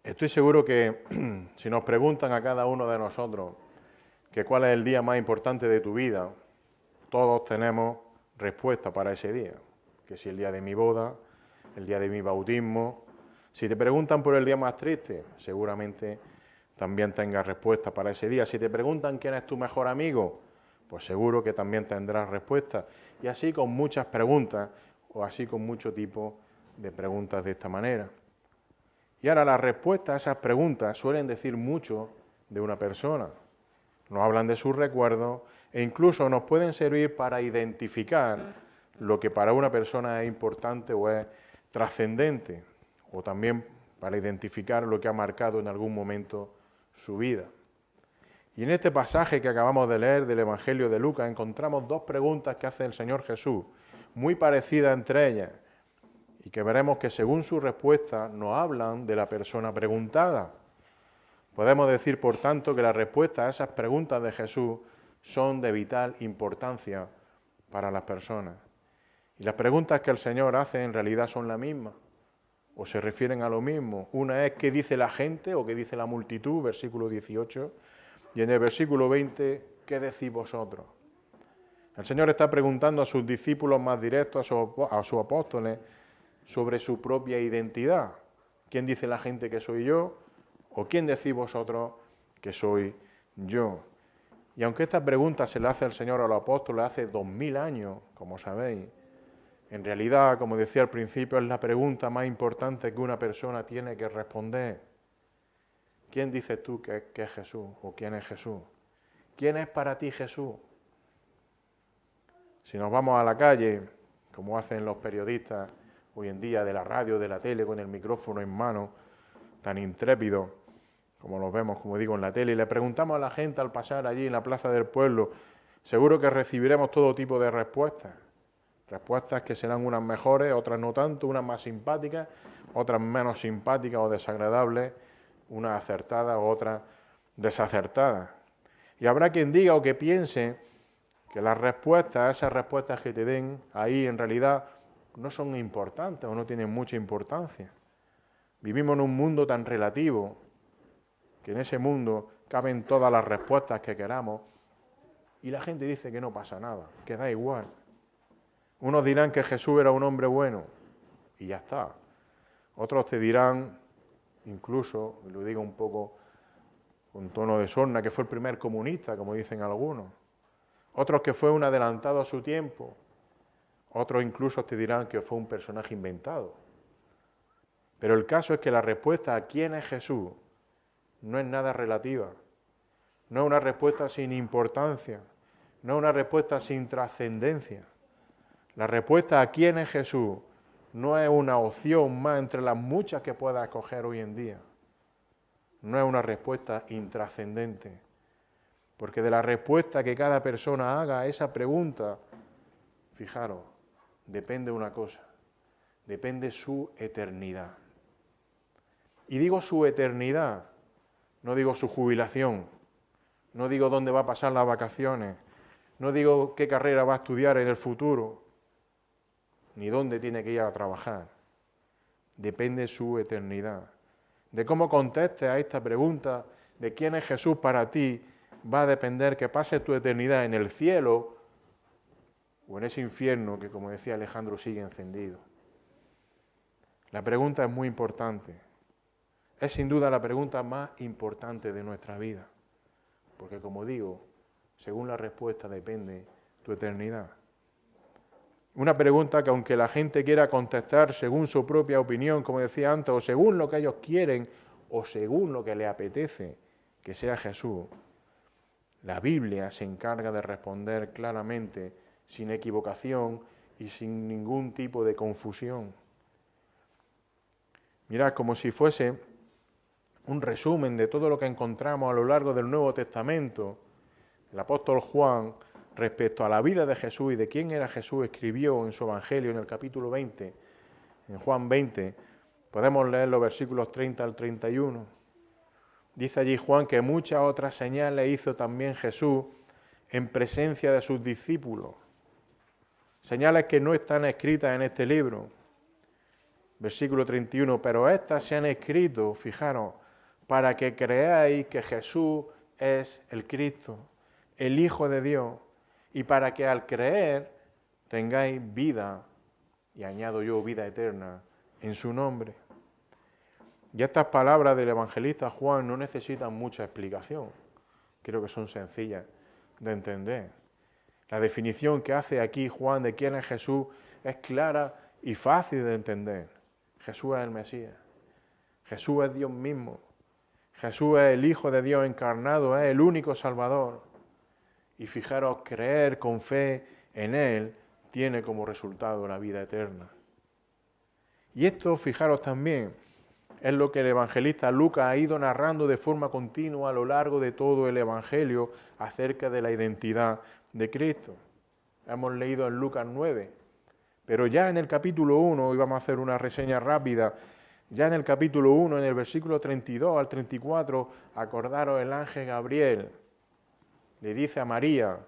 Estoy seguro que si nos preguntan a cada uno de nosotros que cuál es el día más importante de tu vida, todos tenemos respuesta para ese día. Que si el día de mi boda, el día de mi bautismo. Si te preguntan por el día más triste, seguramente también tengas respuesta para ese día. Si te preguntan quién es tu mejor amigo, pues seguro que también tendrás respuesta. Y así con muchas preguntas, o así con mucho tipo de preguntas de esta manera. Y ahora las respuestas a esas preguntas suelen decir mucho de una persona. Nos hablan de sus recuerdos e incluso nos pueden servir para identificar lo que para una persona es importante o es trascendente, o también para identificar lo que ha marcado en algún momento su vida. Y en este pasaje que acabamos de leer del Evangelio de Lucas encontramos dos preguntas que hace el Señor Jesús, muy parecidas entre ellas, y que veremos que según su respuesta nos hablan de la persona preguntada. Podemos decir, por tanto, que las respuestas a esas preguntas de Jesús son de vital importancia para las personas. Y las preguntas que el Señor hace en realidad son las mismas, o se refieren a lo mismo. Una es qué dice la gente o qué dice la multitud, versículo 18, y en el versículo 20, ¿qué decís vosotros? El Señor está preguntando a sus discípulos más directos, a sus apóstoles, sobre su propia identidad. ¿Quién dice la gente que soy yo? ¿O quién decís vosotros que soy yo? Y aunque esta pregunta se la hace el Señor a los apóstoles hace 2000 años, como sabéis, en realidad, como decía al principio, es la pregunta más importante que una persona tiene que responder. ¿Quién dices tú que es Jesús? ¿O quién es Jesús? ¿Quién es para ti Jesús? Si nos vamos a la calle, como hacen los periodistas hoy en día de la radio, de la tele, con el micrófono en mano, tan intrépidos como los vemos, como digo, en la tele, y le preguntamos a la gente al pasar allí en la plaza del pueblo, seguro que recibiremos todo tipo de respuestas. Respuestas que serán unas mejores, otras no tanto, unas más simpáticas, otras menos simpáticas o desagradables, unas acertadas o otras desacertadas. Y habrá quien diga o que piense que las respuestas, esas respuestas que te den ahí en realidad no son importantes o no tienen mucha importancia. Vivimos en un mundo tan relativo que en ese mundo caben todas las respuestas que queramos y la gente dice que no pasa nada, que da igual. Unos dirán que Jesús era un hombre bueno y ya está. Otros te dirán, incluso, lo digo un poco con tono de sorna, que fue el primer comunista, como dicen algunos. Otros que fue un adelantado a su tiempo. Otros incluso te dirán que fue un personaje inventado. Pero el caso es que la respuesta a quién es Jesús no es nada relativa. No es una respuesta sin importancia. No es una respuesta sin trascendencia. La respuesta a quién es Jesús no es una opción más entre las muchas que puedas escoger hoy en día. No es una respuesta intrascendente. Porque de la respuesta que cada persona haga a esa pregunta, fijaros, depende una cosa, depende su eternidad. Y digo su eternidad, no digo su jubilación, no digo dónde va a pasar las vacaciones, no digo qué carrera va a estudiar en el futuro, ni dónde tiene que ir a trabajar. Depende su eternidad. De cómo contestes a esta pregunta de quién es Jesús para ti, va a depender que pases tu eternidad en el cielo o en ese infierno que, como decía Alejandro, sigue encendido. La pregunta es muy importante. Es sin duda la pregunta más importante de nuestra vida, porque como digo, según la respuesta depende tu eternidad. Una pregunta que aunque la gente quiera contestar según su propia opinión, como decía antes, o según lo que ellos quieren, o según lo que les apetece que sea Jesús, la Biblia se encarga de responder claramente, sin equivocación y sin ningún tipo de confusión. Mirad, como si fuese un resumen de todo lo que encontramos a lo largo del Nuevo Testamento, el apóstol Juan, respecto a la vida de Jesús y de quién era Jesús, escribió en su Evangelio en el capítulo 20, en Juan 20, podemos leer los versículos 30 al 31. Dice allí Juan que muchas otras señales hizo también Jesús en presencia de sus discípulos. Señales que no están escritas en este libro. Versículo 31, pero estas se han escrito, fijaros, para que creáis que Jesús es el Cristo, el Hijo de Dios, y para que al creer tengáis vida, y añado yo vida eterna, en su nombre. Y estas palabras del evangelista Juan no necesitan mucha explicación, creo que son sencillas de entender. La definición que hace aquí Juan de quién es Jesús es clara y fácil de entender. Jesús es el Mesías, Jesús es Dios mismo, Jesús es el Hijo de Dios encarnado, es el único Salvador. Y fijaros, creer con fe en Él tiene como resultado la vida eterna. Y esto, fijaros también, es lo que el evangelista Lucas ha ido narrando de forma continua a lo largo de todo el Evangelio acerca de la identidad de Cristo. Hemos leído en Lucas 9, pero ya en el capítulo 1, y vamos a hacer una reseña rápida, ya en el capítulo 1, en el versículo 32 al 34, acordaros el ángel Gabriel, le dice a María,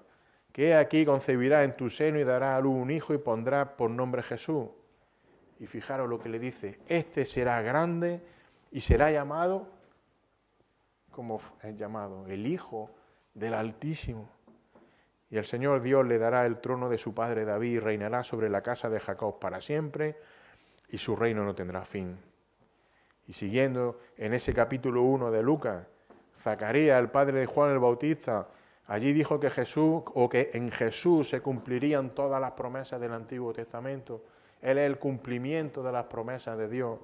que aquí concebirá en tu seno y dará a luz un hijo y pondrá por nombre Jesús. Y fijaros lo que le dice, este será grande y será llamado, ¿cómo es llamado? El Hijo del Altísimo. Y el Señor Dios le dará el trono de su padre David y reinará sobre la casa de Jacob para siempre y su reino no tendrá fin. Y siguiendo en ese capítulo 1 de Lucas, Zacarías, el padre de Juan el Bautista, allí dijo que Jesús, o que en Jesús se cumplirían todas las promesas del Antiguo Testamento. Él es el cumplimiento de las promesas de Dios.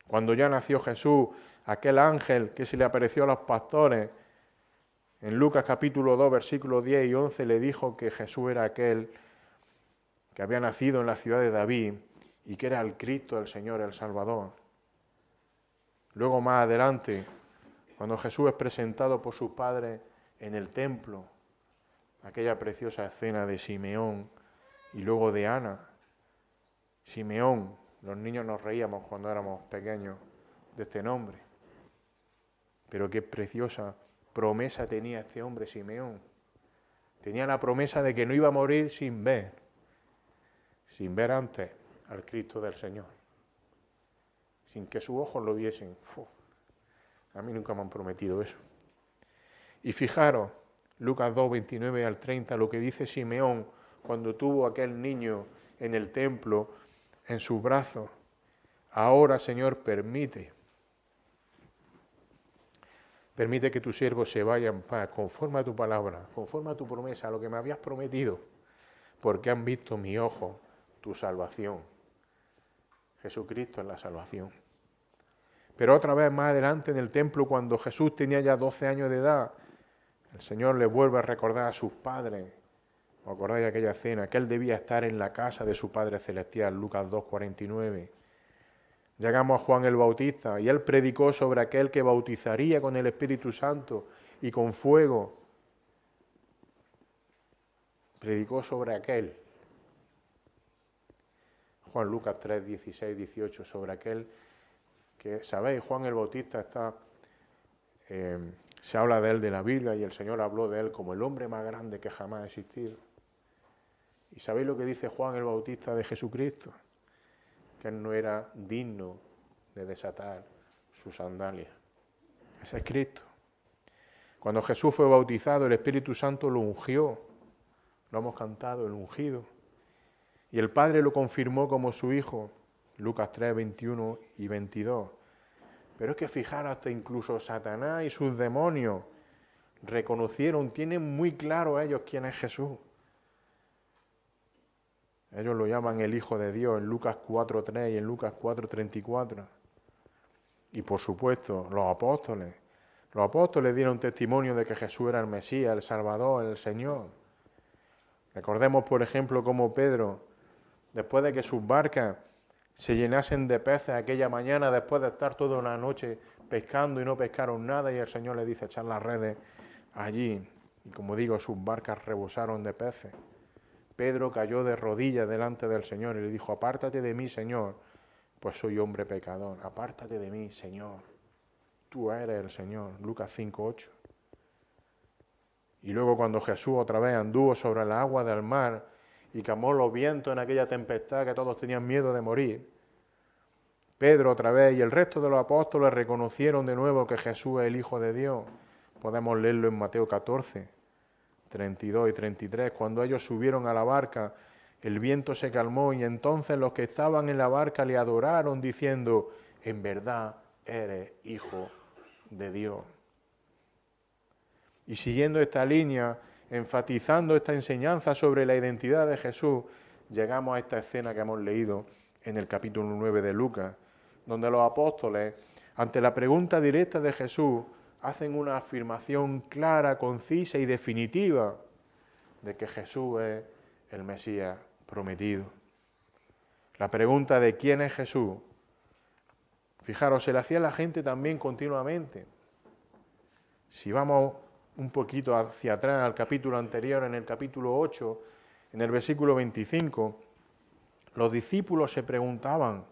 Cuando ya nació Jesús, aquel ángel que se le apareció a los pastores, en Lucas capítulo 2, versículos 10 y 11, le dijo que Jesús era aquel que había nacido en la ciudad de David y que era el Cristo, el Señor, el Salvador. Luego más adelante, cuando Jesús es presentado por sus padres en el templo, aquella preciosa escena de Simeón y luego de Ana. Simeón, los niños nos reíamos cuando éramos pequeños de este nombre, pero qué preciosa promesa tenía este hombre Simeón. Tenía la promesa de que no iba a morir sin ver antes al Cristo del Señor, sin que sus ojos lo viesen. A mí nunca me han prometido eso. Y fijaros, Lucas 2, 29 al 30, lo que dice Simeón cuando tuvo aquel niño en el templo, en sus brazos. Ahora, Señor, permite que tu siervo se vaya en paz, conforme a tu palabra, conforme a tu promesa, a lo que me habías prometido, porque han visto mis ojos tu salvación. Jesucristo es la salvación. Pero otra vez más adelante en el templo, cuando Jesús tenía ya 12 años de edad, el Señor le vuelve a recordar a sus padres, ¿os acordáis de aquella cena? Que él debía estar en la casa de su Padre Celestial, Lucas 2, 49. Llegamos a Juan el Bautista y él predicó sobre aquel que bautizaría con el Espíritu Santo y con fuego. Predicó sobre aquel. Juan Lucas 3, 16, 18, sobre aquel que, ¿sabéis? Juan el Bautista se habla de él de la Biblia y el Señor habló de él como el hombre más grande que jamás ha existido. ¿Y sabéis lo que dice Juan el Bautista de Jesucristo? Que él no era digno de desatar sus sandalias. Ese es Cristo. Cuando Jesús fue bautizado, el Espíritu Santo lo ungió. Lo hemos cantado, el ungido. Y el Padre lo confirmó como su Hijo, Lucas 3, 21 y 22. Pero es que fijaros, hasta incluso Satanás y sus demonios reconocieron, tienen muy claro ellos quién es Jesús. Ellos lo llaman el Hijo de Dios en Lucas 4.3 y en Lucas 4.34. Y por supuesto, los apóstoles. Los apóstoles dieron testimonio de que Jesús era el Mesías, el Salvador, el Señor. Recordemos, por ejemplo, cómo Pedro, después de que sus barcas se llenasen de peces aquella mañana, después de estar toda una noche pescando y no pescaron nada, y el Señor le dice echar las redes allí. Y como digo, sus barcas rebosaron de peces. Pedro cayó de rodillas delante del Señor y le dijo, apártate de mí, Señor, pues soy hombre pecador. Apártate de mí, Señor. Tú eres el Señor. Lucas 5:8. Y luego cuando Jesús otra vez anduvo sobre las aguas del mar y calmó los vientos en aquella tempestad que todos tenían miedo de morir, Pedro otra vez y el resto de los apóstoles reconocieron de nuevo que Jesús es el Hijo de Dios. Podemos leerlo en Mateo 14, 32 y 33. Cuando ellos subieron a la barca, el viento se calmó y entonces los que estaban en la barca le adoraron diciendo, en verdad eres Hijo de Dios. Y siguiendo esta línea, enfatizando esta enseñanza sobre la identidad de Jesús, llegamos a esta escena que hemos leído en el capítulo 9 de Lucas, donde los apóstoles, ante la pregunta directa de Jesús, hacen una afirmación clara, concisa y definitiva de que Jesús es el Mesías prometido. La pregunta de quién es Jesús, fijaros, se la hacía la gente también continuamente. Si vamos un poquito hacia atrás al capítulo anterior, en el capítulo 8, en el versículo 25, los discípulos se preguntaban,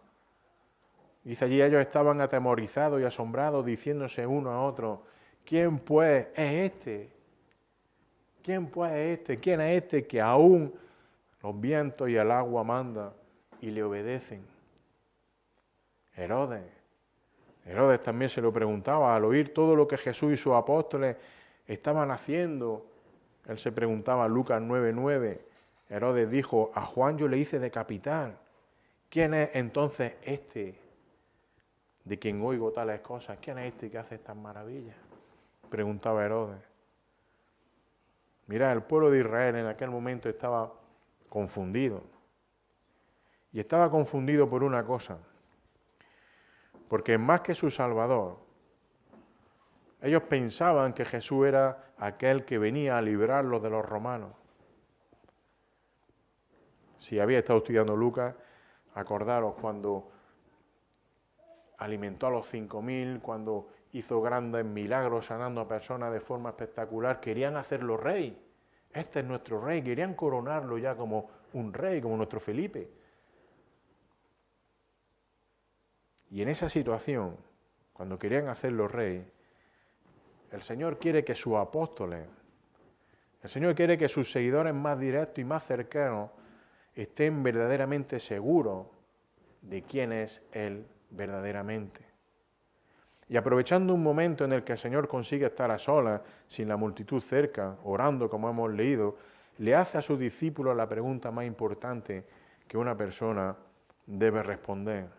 dice allí, ellos estaban atemorizados y asombrados, diciéndose uno a otro, ¿quién pues es este? ¿Quién pues es este? ¿Quién es este que aún los vientos y el agua manda y le obedecen? Herodes también se lo preguntaba, al oír todo lo que Jesús y sus apóstoles estaban haciendo. Él se preguntaba, Lucas 9:9, Herodes dijo, a Juan yo le hice decapitar. ¿Quién es entonces este de quien oigo tales cosas? ¿Quién es este que hace estas maravillas? Preguntaba Herodes. Mirá, el pueblo de Israel en aquel momento estaba confundido. Y estaba confundido por una cosa, porque más que su Salvador, ellos pensaban que Jesús era aquel que venía a librarlos de los romanos. Si había estado estudiando Lucas, acordaros cuando alimentó a los 5.000, cuando hizo grandes milagros sanando a personas de forma espectacular, querían hacerlo rey. Este es nuestro rey, querían coronarlo ya como un rey, como nuestro Felipe. Y en esa situación, cuando querían hacerlo rey, el Señor quiere que sus apóstoles, el Señor quiere que sus seguidores más directos y más cercanos estén verdaderamente seguros de quién es Él verdaderamente. Y aprovechando un momento en el que el Señor consigue estar a solas, sin la multitud cerca, orando como hemos leído, le hace a sus discípulos la pregunta más importante que una persona debe responder.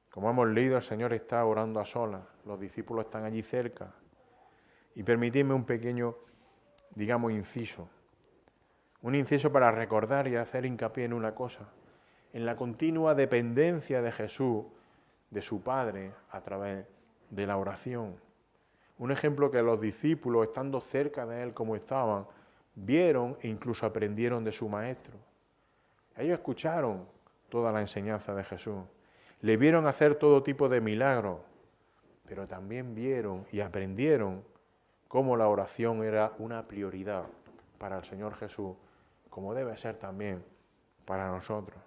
Como hemos leído, el Señor está orando a solas, los discípulos están allí cerca. Y permitidme un pequeño, digamos, inciso. Un inciso para recordar y hacer hincapié en una cosa, en la continua dependencia de Jesús, de su Padre, a través de la oración. Un ejemplo que los discípulos, estando cerca de Él como estaban, vieron e incluso aprendieron de su Maestro. Ellos escucharon toda la enseñanza de Jesús, le vieron hacer todo tipo de milagros, pero también vieron y aprendieron cómo la oración era una prioridad para el Señor Jesús, como debe ser también para nosotros.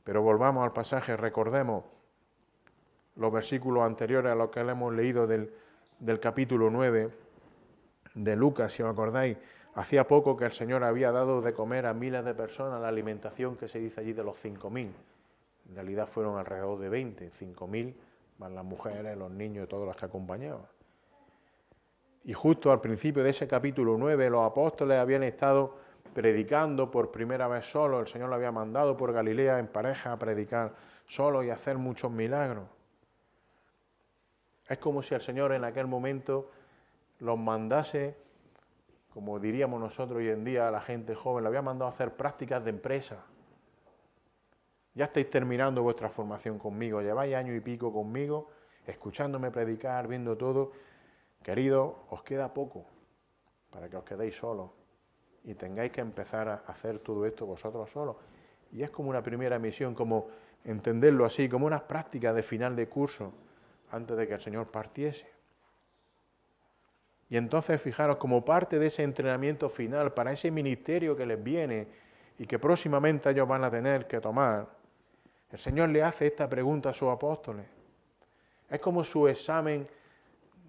Pero volvamos al pasaje, recordemos los versículos anteriores a los que le hemos leído del capítulo 9 de Lucas, si os acordáis. Hacía poco que el Señor había dado de comer a miles de personas, la alimentación que se dice allí de los 5.000. En realidad fueron alrededor de 20, 5.000, más las mujeres, los niños y todos los que acompañaban. Y justo al principio de ese capítulo 9, los apóstoles habían estado predicando por primera vez solos. El Señor lo había mandado por Galilea en pareja a predicar solos y hacer muchos milagros. Es como si el Señor en aquel momento los mandase, como diríamos nosotros hoy en día a la gente joven, lo había mandado a hacer prácticas de empresa. Ya estáis terminando vuestra formación conmigo, lleváis año y pico conmigo, escuchándome predicar, viendo todo. Queridos, os queda poco para que os quedéis solos y tengáis que empezar a hacer todo esto vosotros solos. Y es como una primera misión, como entenderlo así, como unas prácticas de final de curso antes de que el Señor partiese. Y entonces, fijaros, como parte de ese entrenamiento final para ese ministerio que les viene y que próximamente ellos van a tener que tomar, el Señor le hace esta pregunta a sus apóstoles. Es como su examen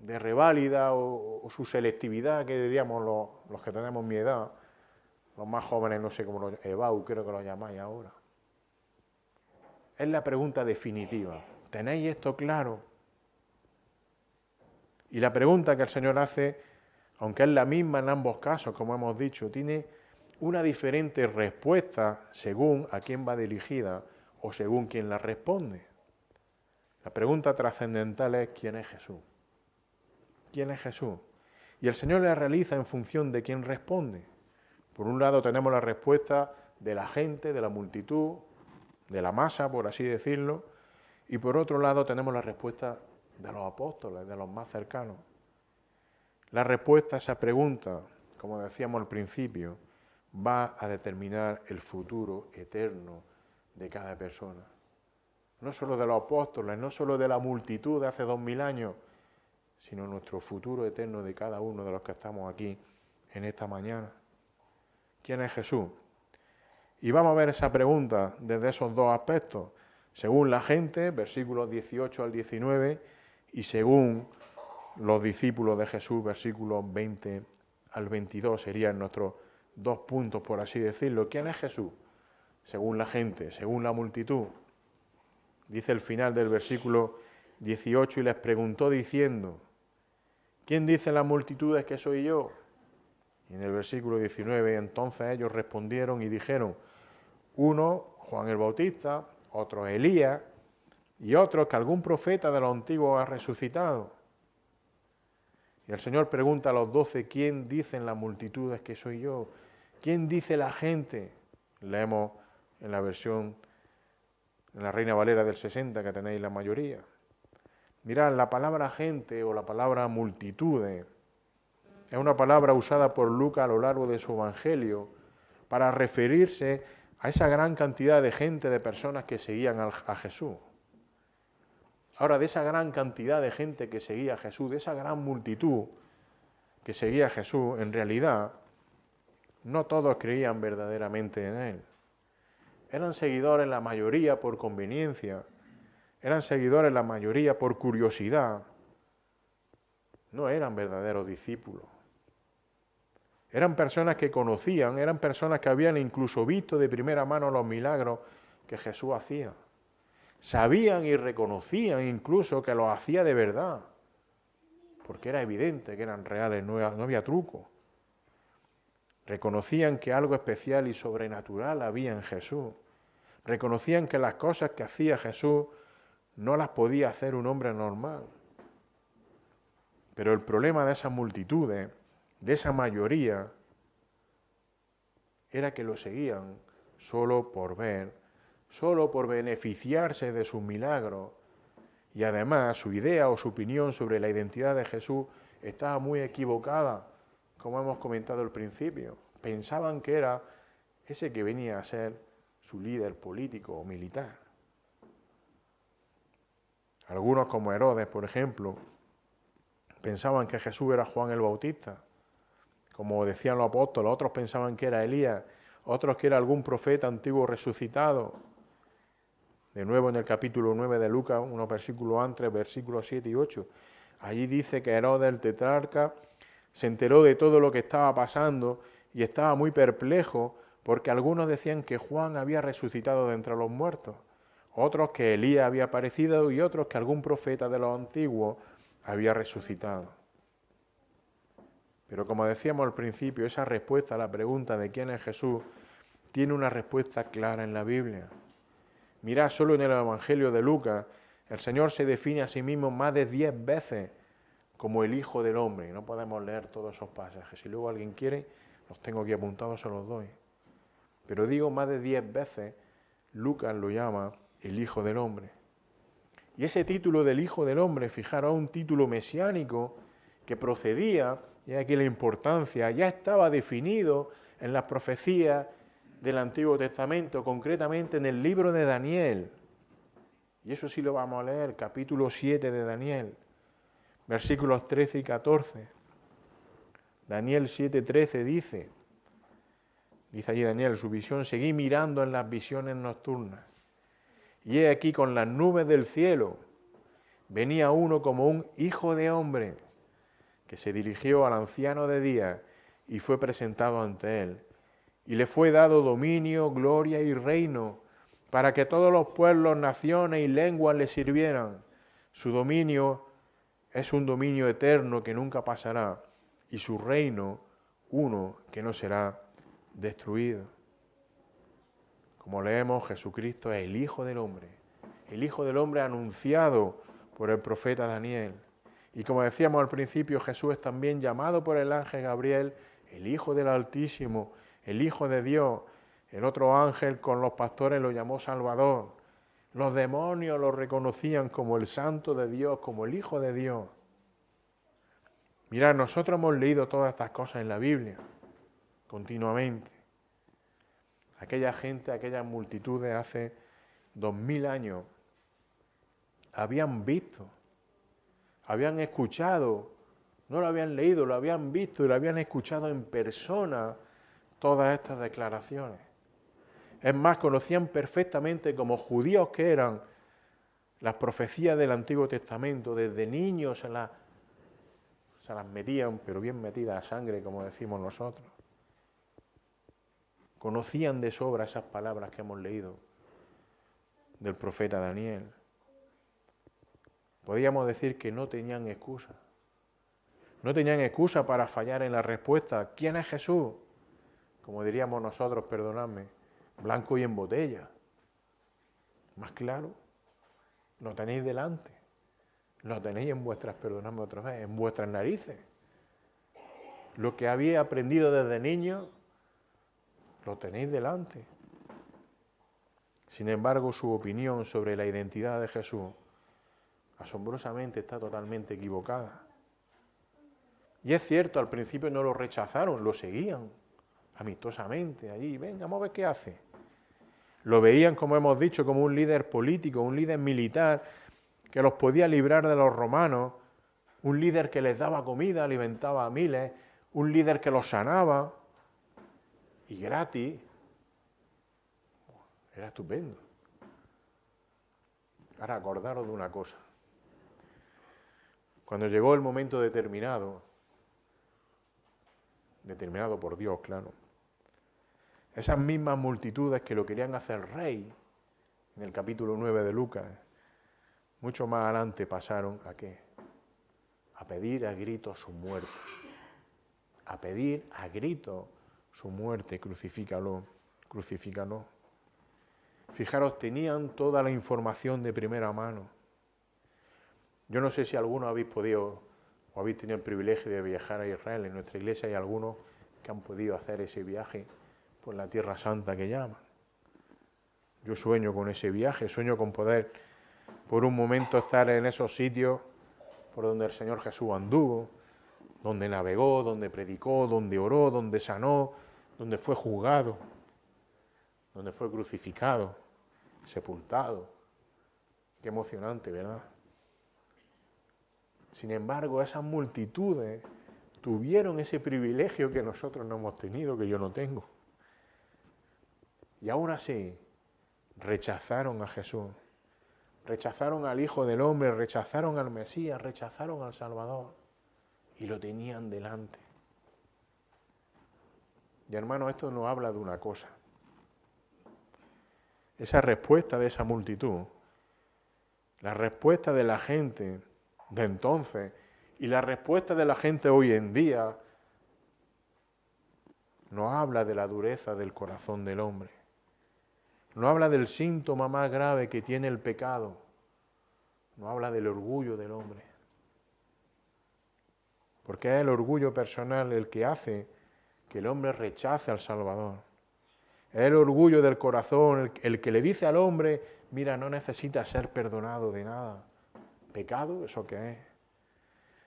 de reválida o su selectividad, que diríamos los que tenemos mi edad, los más jóvenes, no sé cómo EBAU, creo que lo llamáis ahora. Es la pregunta definitiva. ¿Tenéis esto claro? Y la pregunta que el Señor hace, aunque es la misma en ambos casos, como hemos dicho, tiene una diferente respuesta según a quién va dirigida o según quién la responde. La pregunta trascendental es ¿quién es Jesús? ¿Quién es Jesús? Y el Señor la realiza en función de quién responde. Por un lado tenemos la respuesta de la gente, de la multitud, de la masa, por así decirlo, y por otro lado tenemos la respuesta de los apóstoles, de los más cercanos. La respuesta a esa pregunta, como decíamos al principio, va a determinar el futuro eterno de cada persona. No solo de los apóstoles, no solo de la multitud de hace 2000 años, sino nuestro futuro eterno de cada uno de los que estamos aquí en esta mañana. ¿Quién es Jesús? Y vamos a ver esa pregunta desde esos dos aspectos, según la gente, versículos 18 al 19, y según los discípulos de Jesús, versículos 20 al 22, serían nuestros dos puntos, por así decirlo. ¿Quién es Jesús? Según la gente, según la multitud. Dice el final del versículo 18, y les preguntó diciendo, ¿quién dice las multitudes que soy yo? Y en el versículo 19, entonces ellos respondieron y dijeron, uno, Juan el Bautista, otro Elías, y otro que algún profeta de los antiguos ha resucitado. Y el Señor pregunta a los 12, ¿quién dicen las multitudes que soy yo? ¿Quién dice la gente? Leemos en la versión, en la Reina Valera del 60, que tenéis la mayoría. Mirad, la palabra gente o la palabra multitudes es una palabra usada por Lucas a lo largo de su Evangelio para referirse a esa gran cantidad de gente, de personas que seguían a Jesús. Ahora, de esa gran cantidad de gente que seguía a Jesús, de esa gran multitud que seguía a Jesús, en realidad, no todos creían verdaderamente en Él. Eran seguidores la mayoría por conveniencia, eran seguidores la mayoría por curiosidad, no eran verdaderos discípulos. Eran personas que conocían, eran personas que habían incluso visto de primera mano los milagros que Jesús hacía. Sabían y reconocían incluso que los hacía de verdad, porque era evidente que eran reales, no había truco. Reconocían que algo especial y sobrenatural había en Jesús. Reconocían que las cosas que hacía Jesús no las podía hacer un hombre normal. Pero el problema de esas multitudes, de esa mayoría, era que lo seguían solo por ver, solo por beneficiarse de sus milagros. Y además su idea o su opinión sobre la identidad de Jesús estaba muy equivocada, como hemos comentado al principio. Pensaban que era ese que venía a ser su líder político o militar. Algunos, como Herodes, por ejemplo, pensaban que Jesús era Juan el Bautista, como decían los apóstoles. Otros pensaban que era Elías, otros que era algún profeta antiguo resucitado. De nuevo en el capítulo 9 de Lucas, unos versículos antes, versículos 7 y 8. Allí dice que Herodes el tetrarca se enteró de todo lo que estaba pasando y estaba muy perplejo porque algunos decían que Juan había resucitado de entre los muertos, otros que Elías había aparecido y otros que algún profeta de los antiguos había resucitado. Pero como decíamos al principio, esa respuesta a la pregunta de quién es Jesús tiene una respuesta clara en la Biblia. Mirad, solo en el Evangelio de Lucas, el Señor se define a sí mismo más de 10 veces como el Hijo del Hombre. No podemos leer todos esos pasajes. Si luego alguien quiere, los tengo aquí apuntados, se los doy. Pero digo, más de 10 veces Lucas lo llama el Hijo del Hombre. Y ese título del Hijo del Hombre, fijaros, un título mesiánico que procedía, y aquí la importancia, ya estaba definido en las profecías del Antiguo Testamento, concretamente en el libro de Daniel. Y eso sí lo vamos a leer, capítulo 7 de Daniel, versículos 13 y 14. Daniel 7:13 dice allí Daniel, su visión, seguí mirando en las visiones nocturnas. Y he aquí con las nubes del cielo venía uno como un hijo de hombre, que se dirigió al anciano de días y fue presentado ante él. Y le fue dado dominio, gloria y reino, para que todos los pueblos, naciones y lenguas le sirvieran. Su dominio es un dominio eterno que nunca pasará, y su reino uno que no será destruido. Como leemos, Jesucristo es el Hijo del Hombre anunciado por el profeta Daniel. Y como decíamos al principio, Jesús es también llamado por el ángel Gabriel el Hijo del Altísimo, el Hijo de Dios. El otro ángel con los pastores lo llamó Salvador. Los demonios lo reconocían como el Santo de Dios, como el Hijo de Dios. Mirad, nosotros hemos leído todas estas cosas en la Biblia, continuamente. Aquella gente, aquellas multitudes hace 2000 años habían visto, habían escuchado, no lo habían leído, lo habían visto y lo habían escuchado en persona todas estas declaraciones. Es más, conocían perfectamente, como judíos que eran, las profecías del Antiguo Testamento. Desde niños se las metían, pero bien metidas a sangre, como decimos nosotros. Conocían de sobra esas palabras que hemos leído del profeta Daniel. Podíamos decir que no tenían excusa. No tenían excusa para fallar en la respuesta. ¿Quién es Jesús? Como diríamos nosotros, perdonadme, blanco y en botella. Más claro, lo tenéis delante. Lo tenéis en vuestras, perdonadme otra vez, en vuestras narices. Lo que había aprendido desde niño, lo tenéis delante. Sin embargo, su opinión sobre la identidad de Jesús, asombrosamente, está totalmente equivocada. Y es cierto, al principio no lo rechazaron, lo seguían amistosamente allí. Venga, vamos a ver qué hace. Lo veían, como hemos dicho, como un líder político, un líder militar que los podía librar de los romanos, un líder que les daba comida, alimentaba a miles, un líder que los sanaba y gratis. Era estupendo. Ahora acordaros de una cosa. Cuando llegó el momento determinado por Dios, claro, esas mismas multitudes que lo querían hacer rey, en el capítulo 9 de Lucas, mucho más adelante pasaron ¿a qué? A pedir a gritos su muerte. A pedir a gritos su muerte, crucifícalo, crucifícalo. Fijaros, tenían toda la información de primera mano. Yo no sé si algunos habéis podido o habéis tenido el privilegio de viajar a Israel. En nuestra iglesia hay algunos que han podido hacer ese viaje por la Tierra Santa que llaman. Yo sueño con ese viaje, sueño con poder por un momento estar en esos sitios por donde el Señor Jesús anduvo, donde navegó, donde predicó, donde oró, donde sanó, donde fue juzgado, donde fue crucificado, sepultado. Qué emocionante, ¿verdad? Sin embargo, esas multitudes tuvieron ese privilegio que nosotros no hemos tenido, que yo no tengo. Y aún así, rechazaron a Jesús, rechazaron al Hijo del Hombre, rechazaron al Mesías, rechazaron al Salvador y lo tenían delante. Y hermano, esto nos habla de una cosa. Esa respuesta de esa multitud, la respuesta de la gente de entonces y la respuesta de la gente hoy en día nos habla de la dureza del corazón del hombre. No habla del síntoma más grave que tiene el pecado. No habla del orgullo del hombre. Porque es el orgullo personal el que hace que el hombre rechace al Salvador. Es el orgullo del corazón el que le dice al hombre, mira, no necesitas ser perdonado de nada. ¿Pecado? ¿Eso qué es?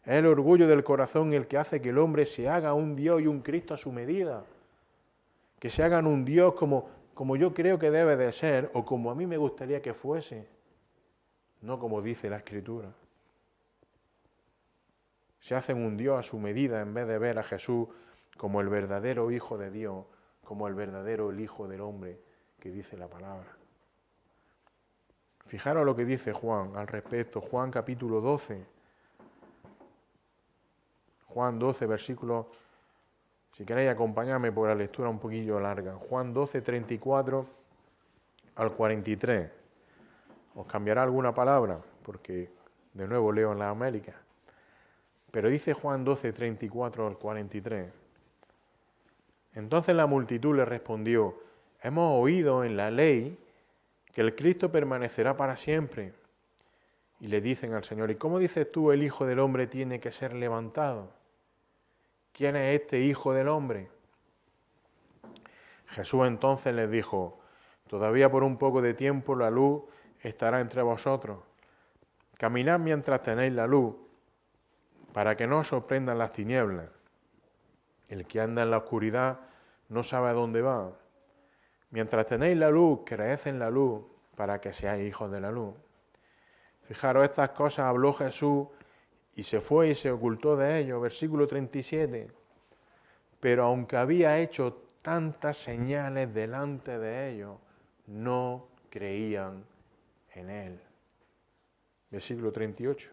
Es el orgullo del corazón el que hace que el hombre se haga un Dios y un Cristo a su medida. Que se hagan un Dios como yo creo que debe de ser o como a mí me gustaría que fuese, no como dice la Escritura. Se hacen un Dios a su medida en vez de ver a Jesús como el verdadero Hijo de Dios, como el verdadero Hijo del Hombre que dice la palabra. Fijaros lo que dice Juan al respecto, Juan capítulo 12. Juan 12, versículo, si queréis acompañarme por la lectura un poquillo larga. Juan 12, 34 al 43. Os cambiará alguna palabra, porque de nuevo leo en la América. Pero dice Juan 12, 34 al 43. Entonces la multitud le respondió: hemos oído en la ley que el Cristo permanecerá para siempre. Y le dicen al Señor: ¿y cómo dices tú el Hijo del Hombre tiene que ser levantado? ¿Quién es este Hijo del Hombre? Jesús entonces les dijo: todavía por un poco de tiempo la luz estará entre vosotros. Caminad mientras tenéis la luz, para que no os sorprendan las tinieblas. El que anda en la oscuridad no sabe a dónde va. Mientras tenéis la luz, creed en la luz, para que seáis hijos de la luz. Fijaros, estas cosas habló Jesús y se fue y se ocultó de ellos. Versículo 37. Pero aunque había hecho tantas señales delante de ellos, no creían en él. Versículo 38.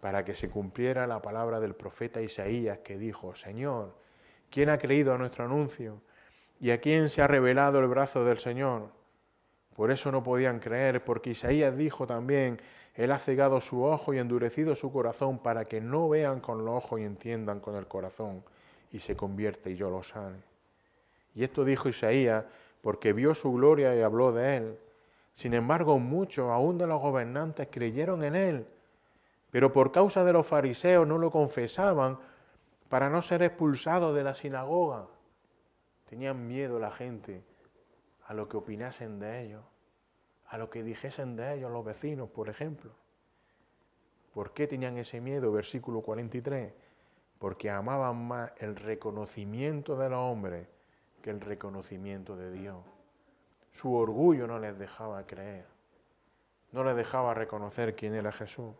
Para que se cumpliera la palabra del profeta Isaías, que dijo: Señor, ¿quién ha creído a nuestro anuncio? ¿Y a quién se ha revelado el brazo del Señor? Por eso no podían creer, porque Isaías dijo también: Él ha cegado su ojo y endurecido su corazón, para que no vean con los ojos y entiendan con el corazón, y se convierte y yo lo sane. Y esto dijo Isaías porque vio su gloria y habló de él. Sin embargo, muchos, aún de los gobernantes, creyeron en él, pero por causa de los fariseos no lo confesaban para no ser expulsados de la sinagoga. Tenían miedo la gente a lo que opinasen de ellos, a lo que dijesen de ellos los vecinos, por ejemplo. ¿Por qué tenían ese miedo? Versículo 43. Porque amaban más el reconocimiento de los hombres que el reconocimiento de Dios. Su orgullo no les dejaba creer, no les dejaba reconocer quién era Jesús.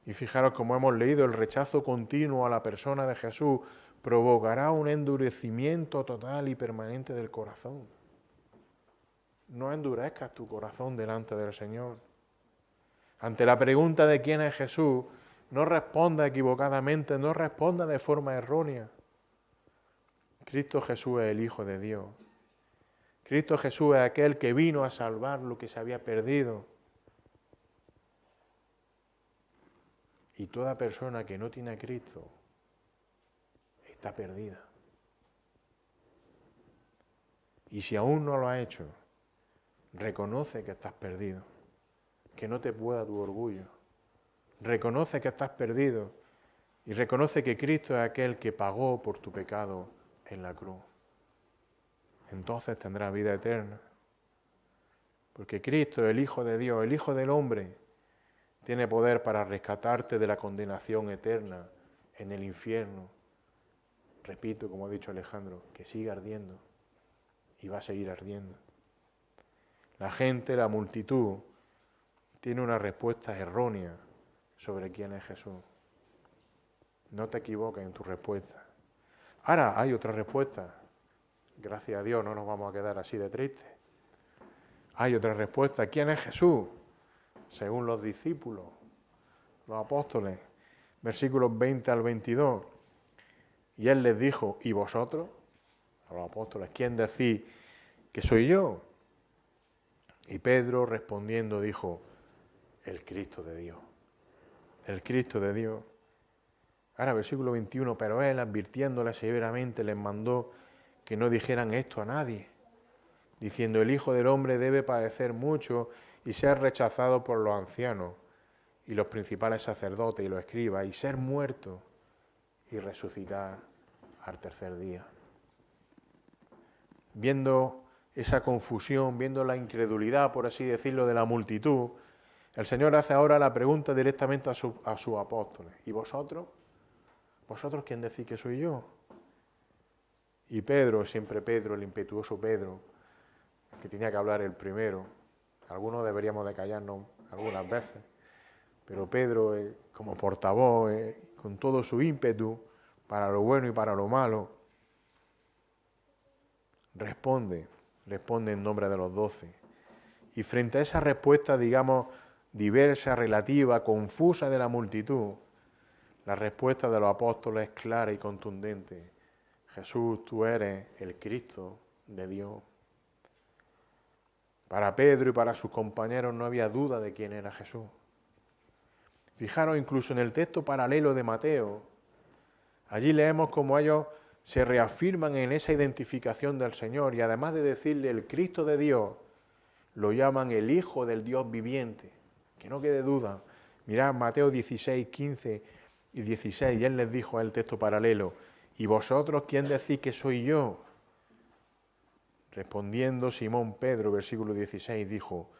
Y fijaros, como hemos leído, el rechazo continuo a la persona de Jesús provocará un endurecimiento total y permanente del corazón. No endurezcas tu corazón delante del Señor. Ante la pregunta de quién es Jesús, no responda equivocadamente, no responda de forma errónea. Cristo Jesús es el Hijo de Dios. Cristo Jesús es aquel que vino a salvar lo que se había perdido. Y toda persona que no tiene a Cristo está perdida. Y si aún no lo has hecho, reconoce que estás perdido, que no te pueda tu orgullo. Reconoce que estás perdido y reconoce que Cristo es aquel que pagó por tu pecado en la cruz. Entonces tendrás vida eterna. Porque Cristo, el Hijo de Dios, el Hijo del Hombre, tiene poder para rescatarte de la condenación eterna en el infierno. Repito, como ha dicho Alejandro, que sigue ardiendo y va a seguir ardiendo. La gente, la multitud, tiene una respuesta errónea sobre quién es Jesús. No te equivoques en tu respuesta. Ahora hay otra respuesta. Gracias a Dios no nos vamos a quedar así de tristes. Hay otra respuesta. ¿Quién es Jesús? Según los discípulos, los apóstoles, versículos 20 al 22. Y él les dijo: ¿y vosotros? A los apóstoles, ¿quién decís que soy yo? Y Pedro respondiendo dijo: el Cristo de Dios. El Cristo de Dios. Ahora, versículo 21, pero él, advirtiéndole severamente, les mandó que no dijeran esto a nadie, diciendo: el Hijo del Hombre debe padecer mucho y ser rechazado por los ancianos y los principales sacerdotes y los escribas, y ser muerto y resucitar al tercer día. Viendo esa confusión, viendo la incredulidad, por así decirlo, de la multitud, el Señor hace ahora la pregunta directamente a sus apóstoles: ¿y vosotros? ¿Vosotros quién decís que soy yo? Y Pedro, siempre Pedro, el impetuoso Pedro, que tenía que hablar el primero. Algunos deberíamos de callarnos algunas veces, pero Pedro, como portavoz, con todo su ímpetu, para lo bueno y para lo malo, responde en nombre de los 12. Y frente a esa respuesta, digamos, diversa, relativa, confusa de la multitud, la respuesta de los apóstoles es clara y contundente: Jesús, tú eres el Cristo de Dios. Para Pedro y para sus compañeros no había duda de quién era Jesús. Fijaros incluso en el texto paralelo de Mateo. Allí leemos cómo ellos se reafirman en esa identificación del Señor y además de decirle el Cristo de Dios, lo llaman el Hijo del Dios viviente. Que no quede duda. Mirad Mateo 16, 15 y 16, y él les dijo el texto paralelo, ¿y vosotros quién decís que soy yo? Respondiendo Simón Pedro, versículo 16, dijo,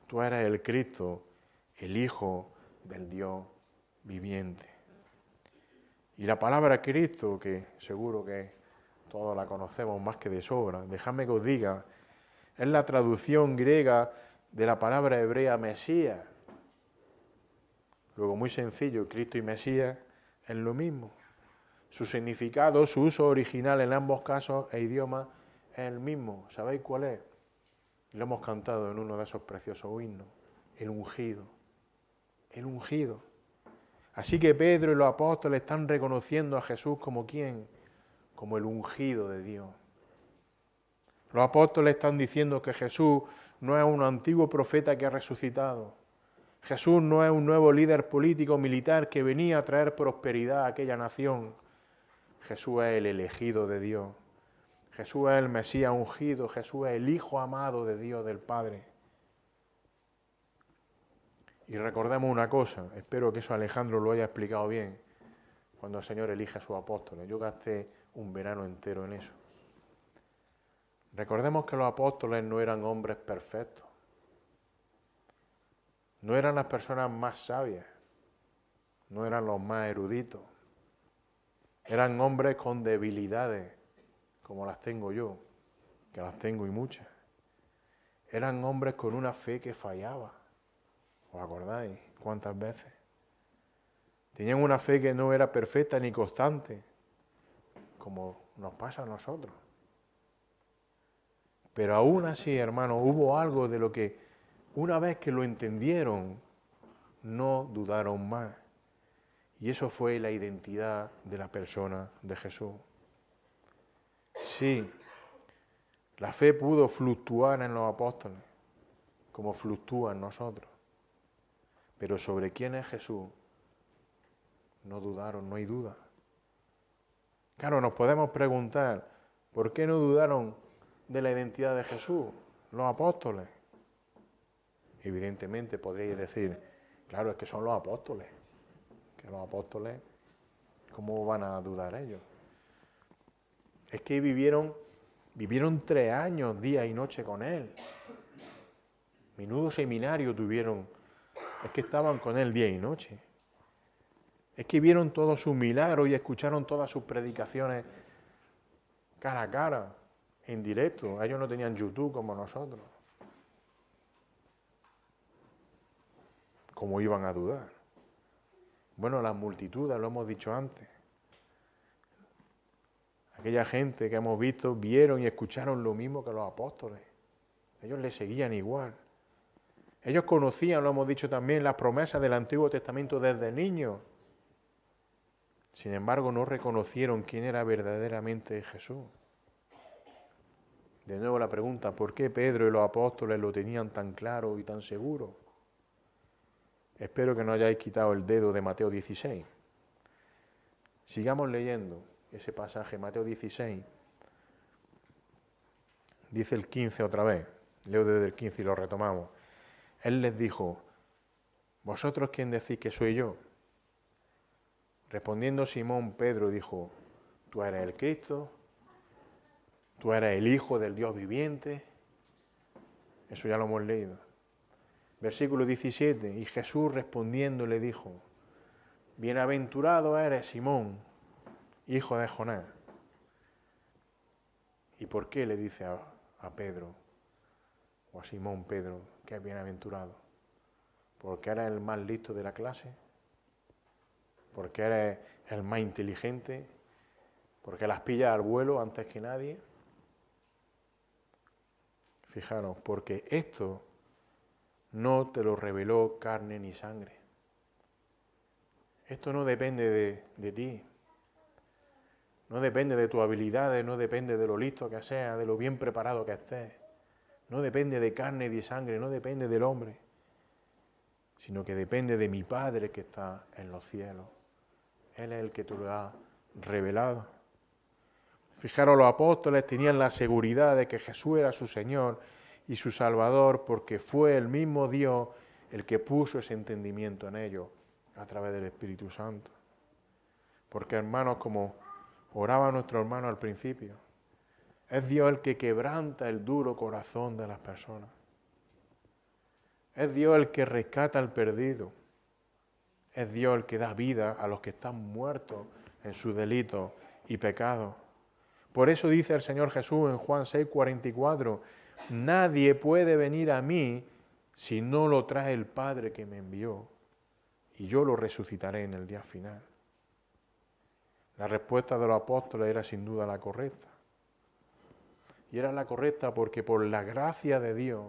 tú eres el Cristo, el Hijo del Dios viviente. Y la palabra Cristo, que seguro que todos la conocemos más que de sobra, dejadme que os diga, es la traducción griega de la palabra hebrea Mesías. Luego, muy sencillo, Cristo y Mesías es lo mismo. Su significado, su uso original en ambos casos e idiomas es el mismo. ¿Sabéis cuál es? Lo hemos cantado en uno de esos preciosos himnos. El ungido. El ungido. Así que Pedro y los apóstoles están reconociendo a Jesús como ¿quién? Como el ungido de Dios. Los apóstoles están diciendo que Jesús no es un antiguo profeta que ha resucitado. Jesús no es un nuevo líder político militar que venía a traer prosperidad a aquella nación. Jesús es el elegido de Dios. Jesús es el Mesías ungido. Jesús es el Hijo amado de Dios, del Padre. Y recordemos una cosa, espero que eso Alejandro lo haya explicado bien, cuando el Señor elige a sus apóstoles. Yo gasté un verano entero en eso. Recordemos que los apóstoles no eran hombres perfectos. No eran las personas más sabias, no eran los más eruditos, eran hombres con debilidades, como las tengo yo, que las tengo y muchas. Eran hombres con una fe que fallaba, ¿os acordáis cuántas veces? Tenían una fe que no era perfecta ni constante, como nos pasa a nosotros. Pero aún así, hermanos, hubo algo de lo que una vez que lo entendieron, no dudaron más. Y eso fue la identidad de la persona de Jesús. Sí, la fe pudo fluctuar en los apóstoles, como fluctúa en nosotros. Pero sobre quién es Jesús, no dudaron, no hay duda. Claro, nos podemos preguntar, ¿por qué no dudaron de la identidad de Jesús, los apóstoles? Evidentemente podríais decir, claro, es que son los apóstoles, que los apóstoles, ¿cómo van a dudar ellos? Es que vivieron 3 años, día y noche con él. Menudo seminario tuvieron. Es que estaban con él día y noche. Es que vieron todos sus milagros y escucharon todas sus predicaciones cara a cara, en directo. Ellos no tenían YouTube como nosotros. ¿Cómo iban a dudar? Bueno, las multitudes, lo hemos dicho antes. Aquella gente que hemos visto vieron y escucharon lo mismo que los apóstoles. Ellos le seguían igual. Ellos conocían, lo hemos dicho también, las promesas del Antiguo Testamento desde niños. Sin embargo, no reconocieron quién era verdaderamente Jesús. De nuevo la pregunta, ¿por qué Pedro y los apóstoles lo tenían tan claro y tan seguro? Espero que no hayáis quitado el dedo de Mateo 16. Sigamos leyendo ese pasaje, Mateo 16. Dice el 15 otra vez. Leo desde el 15 y lo retomamos. Él les dijo, ¿vosotros quién decís que soy yo? Respondiendo Simón Pedro dijo, tú eres el Cristo, tú eres el Hijo del Dios viviente. Eso ya lo hemos leído. Versículo 17, y Jesús respondiendo le dijo, bienaventurado eres Simón, hijo de Jonás. ¿Y por qué le dice a Pedro, o a Simón Pedro, que es bienaventurado? ¿Porque eres el más listo de la clase? ¿Porque eres el más inteligente? ¿Porque las pillas al vuelo antes que nadie? Fijaros, porque esto no te lo reveló carne ni sangre. Esto no depende de ti. No depende de tus habilidades, no depende de lo listo que seas, de lo bien preparado que estés. no depende de carne y de sangre, no depende del hombre, sino que depende de mi Padre que está en los cielos. Él es el que te lo ha revelado. Fijaros, los apóstoles tenían la seguridad de que Jesús era su Señor y su Salvador, porque fue el mismo Dios el que puso ese entendimiento en ellos a través del Espíritu Santo. Porque, hermanos, como oraba nuestro hermano al principio, es Dios el que quebranta el duro corazón de las personas. Es Dios el que rescata al perdido. Es Dios el que da vida a los que están muertos en sus delitos y pecados. Por eso dice el Señor Jesús en Juan 6:44, nadie puede venir a mí si no lo trae el Padre que me envió, y yo lo resucitaré en el día final. La respuesta de los apóstoles era sin duda la correcta. Y era la correcta porque por la gracia de Dios,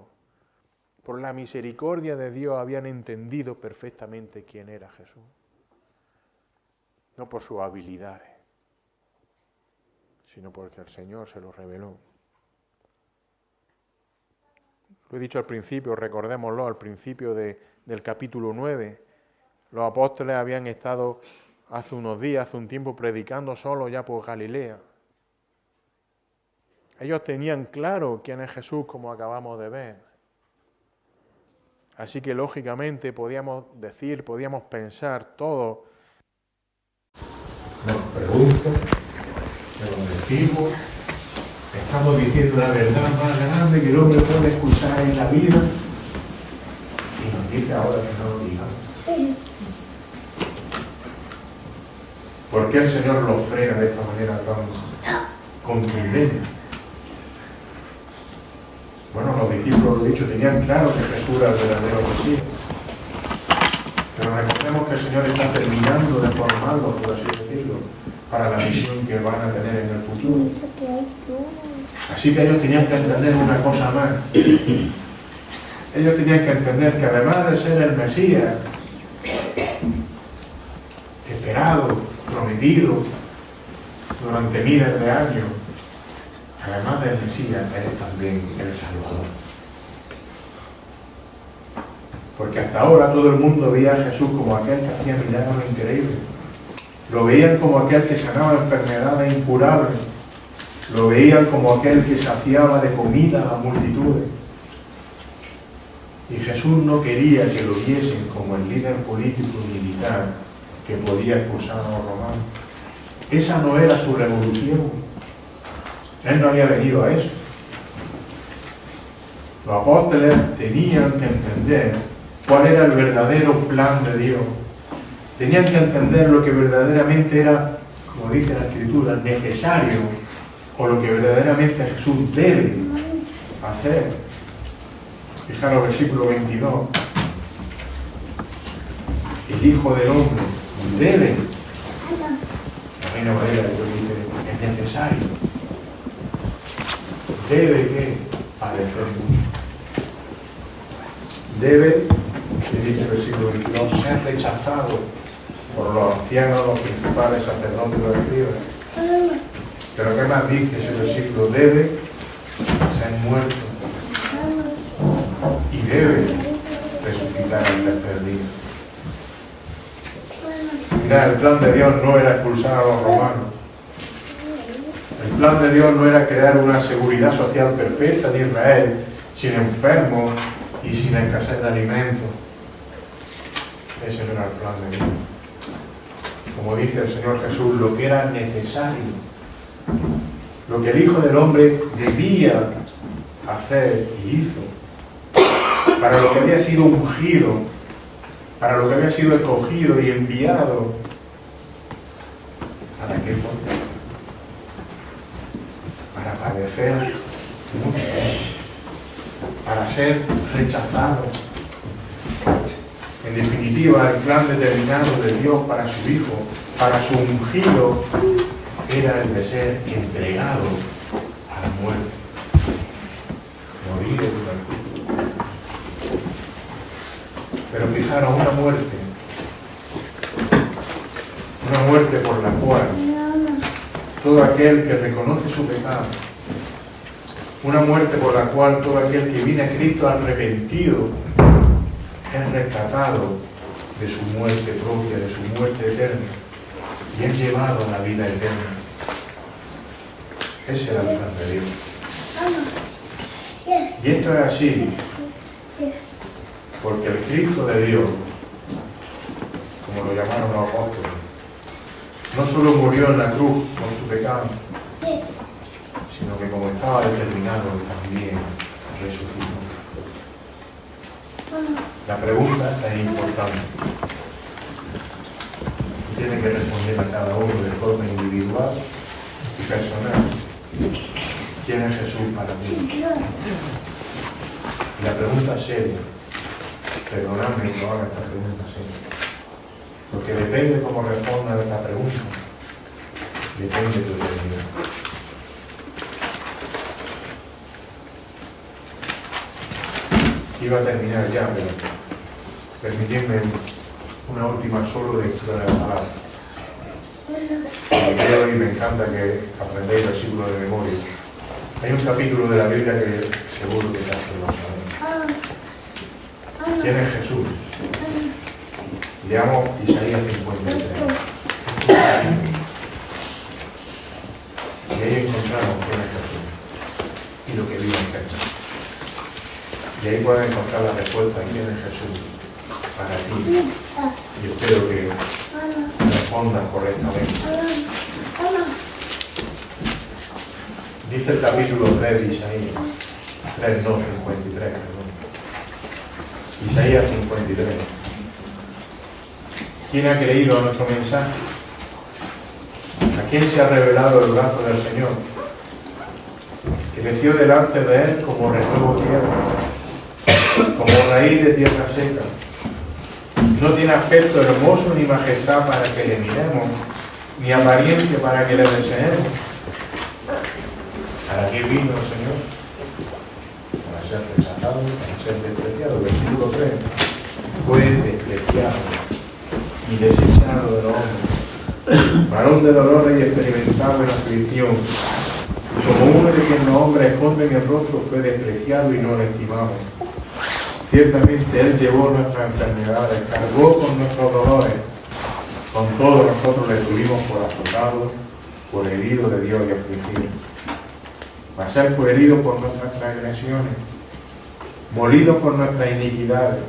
por la misericordia de Dios, habían entendido perfectamente quién era Jesús. No por sus habilidades, sino porque el Señor se lo reveló. Lo he dicho al principio, recordémoslo, al principio del capítulo 9. Los apóstoles habían estado hace unos días, hace un tiempo, predicando solo ya por Galilea. Ellos tenían claro quién es Jesús, como acabamos de ver. Así que, lógicamente, podíamos decir, podíamos pensar todo. Nos preguntan, nos decimos, estamos diciendo la verdad más grande que el hombre puede escuchar en la vida, y nos dice ahora que no lo digamos. ¿Por qué el Señor lo frena de esta manera tan contundente? Bueno, los discípulos, lo he dicho, tenían claro que Jesús era el verdadero Mesías. Pero recordemos que el Señor está terminando de formarlos, por así decirlo, para la misión que van a tener en el futuro. Así que ellos tenían que entender una cosa más. Ellos tenían que entender que además de ser el Mesías, esperado, prometido, durante miles de años, además del Mesías, es también el Salvador. Porque hasta ahora todo el mundo veía a Jesús como aquel que hacía milagros increíbles. Lo veían como aquel que sanaba enfermedades incurables. Lo veían como aquel que saciaba de comida a las multitudes. Y Jesús no quería que lo viesen como el líder político y militar que podía expulsar a los romanos. Esa no era su revolución. Él no había venido a eso. Los apóstoles tenían que entender cuál era el verdadero plan de Dios. Tenían que entender lo que verdaderamente era, como dice la Escritura, necesario, o lo que verdaderamente Jesús debe hacer. Fijaros el versículo 22. El Hijo del Hombre debe, la Reina Valera dice, es necesario. Debe que padecer mucho. Debe, dice el versículo 22, ser rechazado por los ancianos, los principales sacerdotes y los escribas. Pero ¿qué más dice ese versículo? Debe ser muerto y debe resucitar al tercer día. Mira, el plan de Dios no era expulsar a los romanos. El plan de Dios no era crear una seguridad social perfecta de Israel, sin enfermos y sin escasez de alimentos. Ese no era el plan de Dios. Como dice el Señor Jesús, lo que era necesario, lo que el Hijo del Hombre debía hacer y hizo, para lo que había sido ungido, para lo que había sido escogido y enviado. ¿Para qué fue? Para padecer mucho, para ser rechazado. En definitiva, el plan determinado de Dios para su Hijo, para su ungido, era el de ser entregado a la muerte, morir en una cruz. Pero fijaros, una muerte por la cual todo aquel que reconoce su pecado, Una muerte por la cual todo aquel que viene a Cristo arrepentido es rescatado de su muerte propia, de su muerte eterna, y es llevado a la vida eterna. Ese era el plan de Dios. Y esto es así, porque el Cristo de Dios, como lo llamaron los apóstoles, no solo murió en la cruz por tu pecado, sino que como estaba determinado, también resucitó. La pregunta es importante. Tiene que responder a cada uno de forma individual y personal. ¿Quién es Jesús para mí? Y la pregunta seria, perdonadme que haga esta pregunta seria, porque depende cómo responda a esta pregunta, depende de tu eternidad. Iba a terminar ya, pero permitidme una última solo lectura de la palabra. El día de hoy me encanta que aprendáis versículos de memoria. Hay un capítulo de la Biblia que seguro que casi lo sabéis. ¿Quién es Jesús? Leamos Isaías 53. Y ahí encontramos quién es Jesús y lo que vino a hacer. Y ahí pueden encontrar la respuesta a quién es Jesús para ti. Y espero que respondan correctamente. Dice el capítulo 3 de Isaías, 3, no, 53, perdón. Isaías 53. ¿Quién ha creído a nuestro mensaje? ¿A quién se ha revelado el brazo del Señor? Creció delante de él como renuevo tierra, como raíz de tierra seca. No tiene aspecto hermoso ni majestad para que le miremos, ni apariencia para que le deseemos. ¿Para qué vino el Señor? Para ser rechazado, para ser despreciado. Versículo 3. Fue despreciado y desechado de los hombres, varón de dolores y experimentado en aflicción. Como uno de quien los hombres esconden el rostro, fue despreciado y no le estimamos. Ciertamente Él llevó nuestras enfermedades, cargó con nuestros dolores. Con todo nosotros le tuvimos por azotado, por herido de Dios y afligido. Mas Él fue herido por nuestras transgresiones, molido por nuestras iniquidades.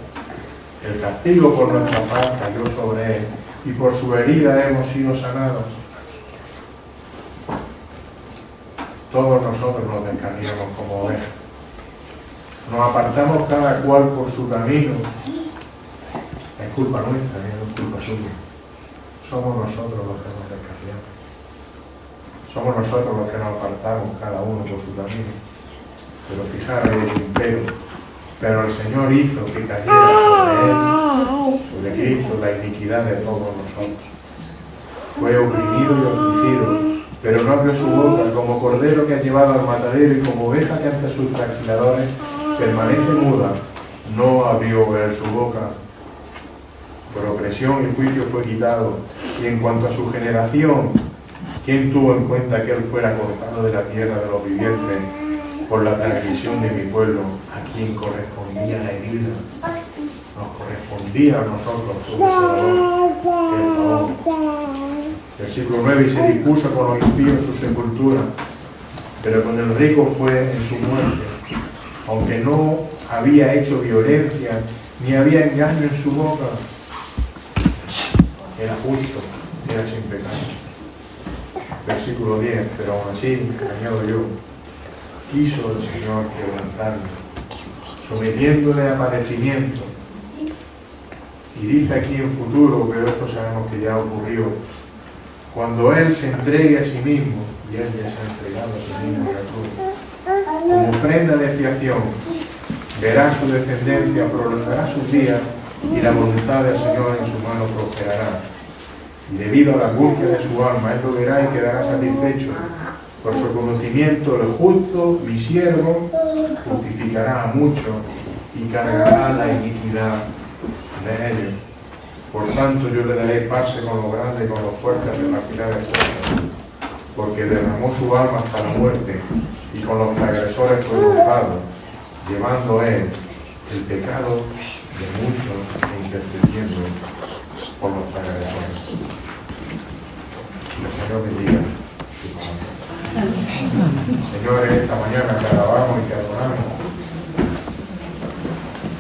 El castigo por nuestra paz cayó sobre Él, y por su herida hemos sido sanados. Todos nosotros nos descarriamos como ovejas. Nos apartamos cada cual por su camino. Es culpa nuestra, no es culpa suya. Somos nosotros los que nos descarriamos. Somos nosotros los que nos apartamos cada uno por su camino. Pero fijaros el imperio. Pero el Señor hizo que cayera sobre Él, sobre Cristo, la iniquidad de todos nosotros. Fue oprimido y afligido, pero no abrió su boca, como cordero que ha llevado al matadero y como oveja que ante sus trasquiladores permanece muda, no abrió Él su boca. Por opresión y juicio fue quitado. Y en cuanto a su generación, ¿quién tuvo en cuenta que Él fuera cortado de la tierra de los vivientes por la transgresión de mi pueblo? ¿A quién correspondía la herida? Nos correspondía a nosotros todo ese dolor. Versículo 9, y se dispuso con los impíos su sepultura, pero con el rico fue en su muerte, aunque no había hecho violencia, ni había engaño en su boca. Era justo, era sin pecado. Versículo 10, pero aún así, añado yo, quiso el Señor quebrantarme, sometiéndole a padecimiento. Y dice aquí en futuro, pero esto sabemos que ya ocurrió, cuando Él se entregue a sí mismo, y Él ya se ha entregado a sí mismo en la cruz, como ofrenda de expiación, verá su descendencia, prolongará sus días, y la voluntad del Señor en su mano prosperará. Y debido a la angustia de su alma, Él lo verá y quedará satisfecho. Por su conocimiento, el justo, mi siervo, justificará a muchos y cargará la iniquidad de ellos. Por tanto, yo le daré parte con los grandes y con los fuertes de las pilares fuertes, porque derramó su alma hasta la muerte y con los transgresores fue gozado, llevando él el pecado de muchos e intercediendo por los transgresores. Que el Señor bendiga su palabra. Señor, en esta mañana te alabamos y te adoramos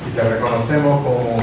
y te reconocemos como